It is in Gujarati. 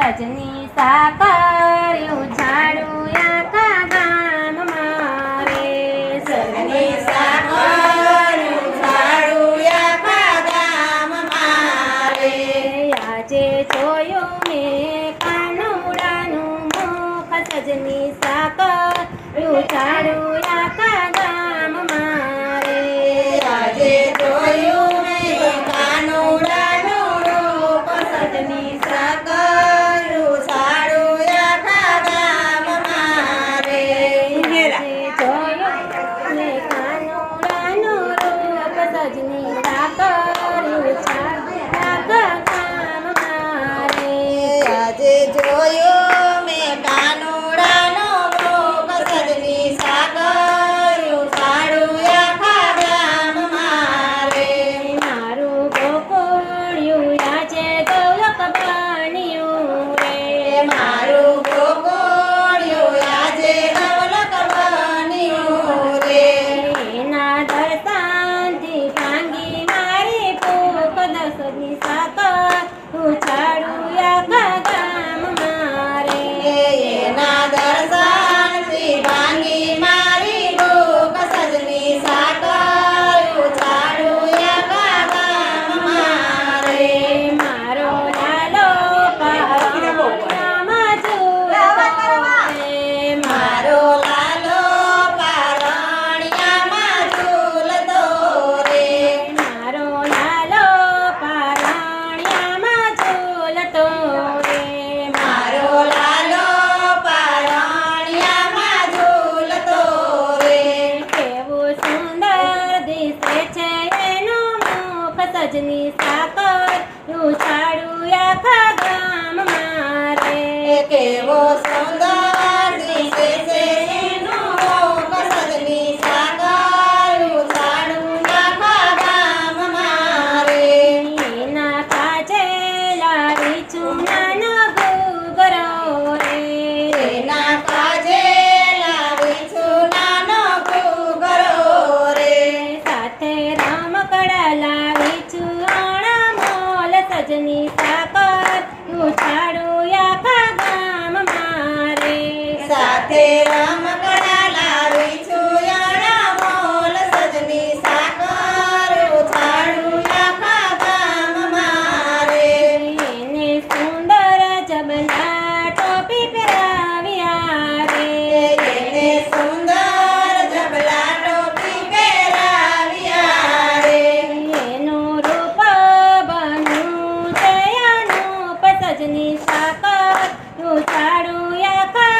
સજની સાકર્યું ઝાડું આખા ગામ મારે સજની સાકર્યું ઝાડું આખા ગામ મારે આજે જોયું મેં કાનુડાનું મુખ સજની સાકર્યું ઝાડું આખા ગામ મારે આજે જોયું મેં કાનુડાનું રૂપ સજની સાકર્યું ઝાડું આખા ગામ મારે આજે જોયું મેં કાનુડાનું રૂપ સજની સાકર્યું ઝાડું આખા ગામ મારે આજે જોયું મેં કાનુડાનો રૂપ સજની સાકર્યું ઝાડું આખા ગામ મારે મારું ગોકુળિયું આજે ગૌલક બન્યું રે મારું ગોકુળિયું આજે ગૌલક બન્યું રે એના દર્શનથી ભાંગી મારી ભૂખ દસની સાકર ઉછાળું આખા ગામ મારે એના દર્શનથી ભાંગી મારી ભૂખ સજની સાકર્યું ઝાડું આખા ગામ મારે મારો લાલો પારણામાં ઝૂલતો રે મારો લાલો પારણિયામાં ઝૂલતો રે મારો લાલો પારણિયામાં ઝૂલતો રે મારો લાલો પારણિયામાં ઝૂલતો રે કેવું સુંદર દિશે છે એનું મુખ સજની સાકર ઉછાળું આખા ગામ મારે કેવો સુંદર દિશે છે એનું મુખ સજની સાકર્યું ઝાડું આખા ગામ મારે એના કાજે લાવી છું નાનો ઘૂઘરો રે એના કાજે લાવી છું નાનો ઘૂઘરો રે સાથે રમકડા લાવી છું અણમોલ સજની સાકર ઉછાળું આખા ગામ મારે સાથે રમકડા લાવી છું અણમોલ સજની સાકર્યું ઝાડું આખા ગામ મારે એને સુંદર જબલા ટોપી પહેરાવ્યા રે એને સુંદર જબલા ટોપી પહેરાવ્યા રે એનું રૂપ બન્યું છે અનુપ સજની સાકર ઉછાળું આખા